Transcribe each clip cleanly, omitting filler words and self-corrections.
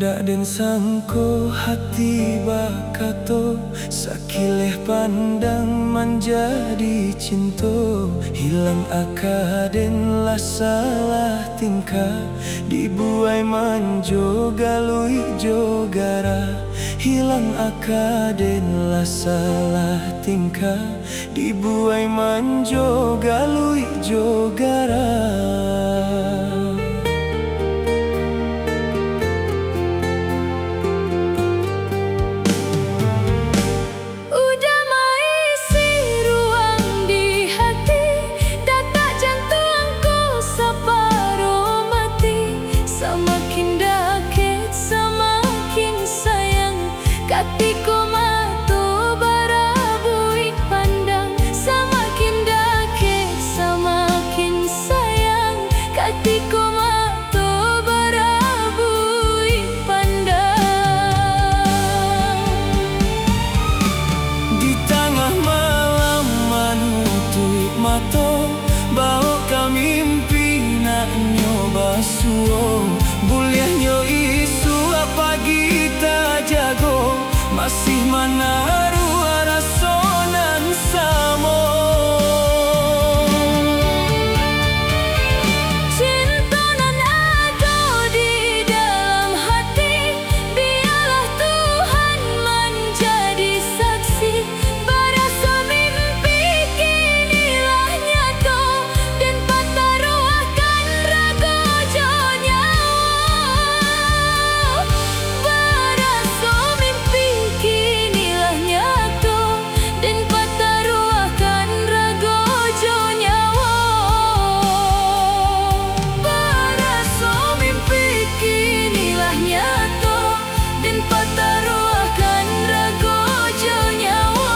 Dak den sangko hati bakato, sakileh pandang menjadi cinta. Hilang akaden lah salah tingkah, dibuai manjo galui jogara. Hilang akaden lah salah tingkah, dibuai manjo galui jogara. Bawa kami mimpi nak nyoba suo, buliahnya isu apa kita jago, masih mana rua rasonan samo. Cinta nan ada di dalam hati, biarlah Tuhan menjadi saksi. Berasa mimpi kinilah nyata, dan patah ruahkan raga nyawa. Berasa mimpi kinilah nyata, dan patah ruahkan raga nyawa. Berasa mimpi kinilah nyata, dan patah ruahkan raga nyawa.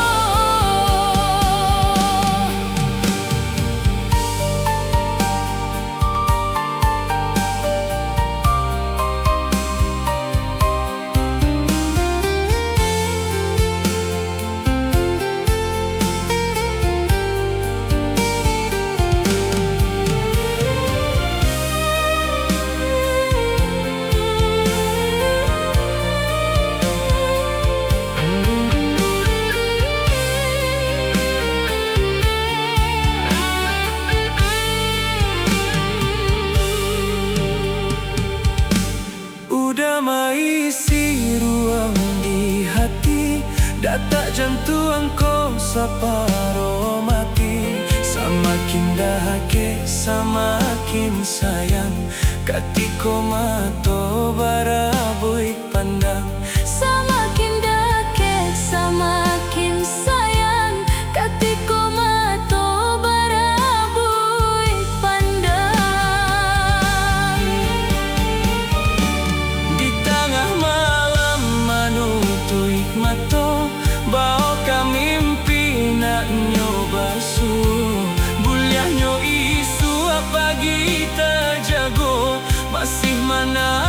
Udah maisi ruang di hati, data jantung kau saparo mati. Samakin dahake, samakin sayang, katiko mato barabui pandang. Samakin dahake, samakin sayang, katiko mato barabui pandang. Di tengah malam manutui mato, bawa kami mimpi nak nyoba suo, buliahnya isu apa kita jago, masih mana